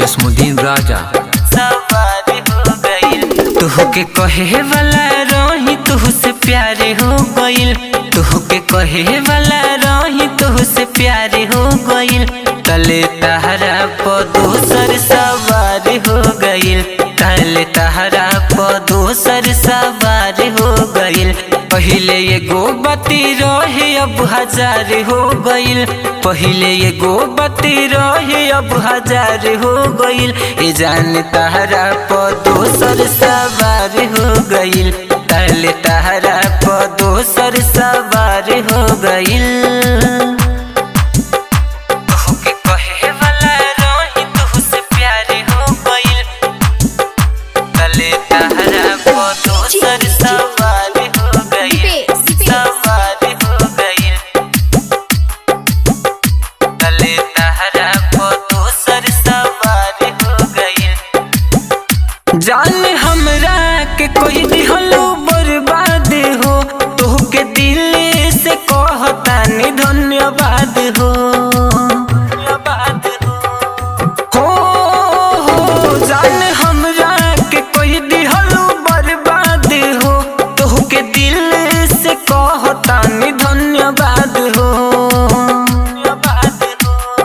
जसमुद्दीन राजा सवार हो गइल। तुहके कहे वाला रही तुहसे प्यारे हो गइल। तुहके कहे वाला रही तुहसे प्यारे हो गइल। तले तहरा प दोसर सवार हो गइल। तले तहरा प दोसर सवार हो गइल। पहिले एगो बती रहे अब हजार हो गइल। पहिले एगो बती रहे अब हजार हो गइल। ए जान तहरा प दोसर सवार हो गइल। तले तहरा प दोसर सवार हो गइल। तुहके कहे वाला रही तुहसे प्यारे हो गइल। तले तहरा प दोसर सवार हो गइल। सवार हो गइल। तले तहरा प दोसर सवार हो गइल। जान हमरा के कोई दिहलो बर्बाद हो। तोहके दिल से कहतानी धन्यवाद हो। जान हमरा के कोई दिहलो बर्बाद हो। तोहके दिल से कहतानी धन्यवाद हो।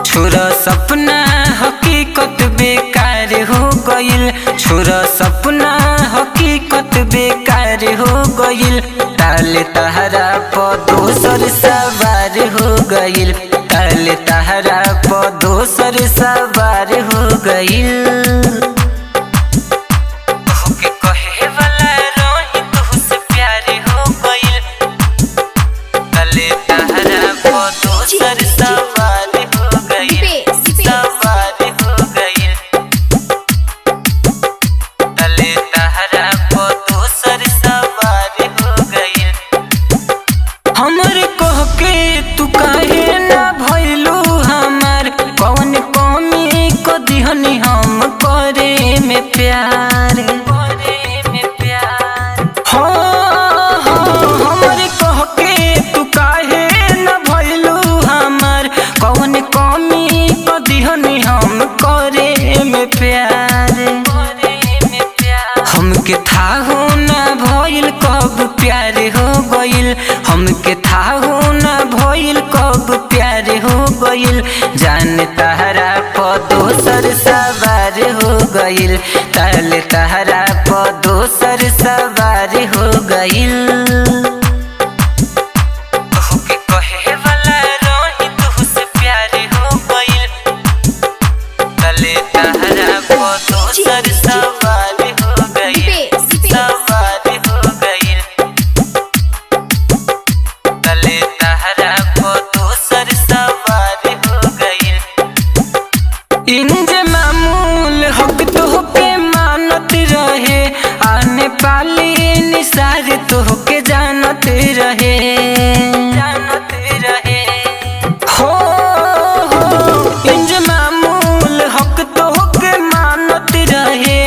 छोरा सपना हकीकत बेकार हो गइल। छोरा सपना हकीकत बेकार हो गइल। ताले तहरा प दोसर सवार हो गइल। ताले तहरा प दोसर सवार हो गइल। तुहके कहे वाला रही तुहसे प्यारे हो गइल। तले तहरा प दोसर सवार हो गइल। सवार हो गइल। तले तहरा प दोसर सवार हो गइल। हमर कह के तू काहे ना भइलू हमार। कौन कमी को दिहनी हम करे में प्यार। हमर कह के तू काहे ना भइलू हमार। कौन कमी को दिहनी हम करे में प्यार। हमके था हो ना भइल कब प्यार हो गइल। हमके था हो ना भइल कब प्यार हो गइल। जान तहरा प दोसर सवार हो गइल। ताले तहरा प दोसर सवार हो गइल। तुहके कहे वाला रही तुहसे प्यारे हो गइल। तले तहरा प दोसर सवार हो गइल। सवार हो गइल। तले तहरा प दोसर सवार हो गइल। इंज मामूल हक तोहके मानत रहे। आने पाली निसार तोहके जानत रहे। जानत रहे हो इंज मामूल हक तोहके मानत रहे।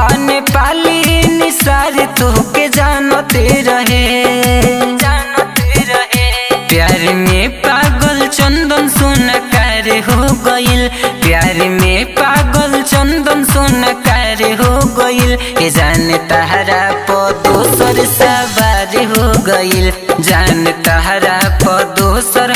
आने पाली निसार तोहके जानत रहे। जानत रहे प्यार में पागल चंदन सोनकार हो गइल। प्यार में पागल चंदन सोनकार हो गइल। ए जान तहरा प दोसर सवार हो गइल। जान तहरा प दोसर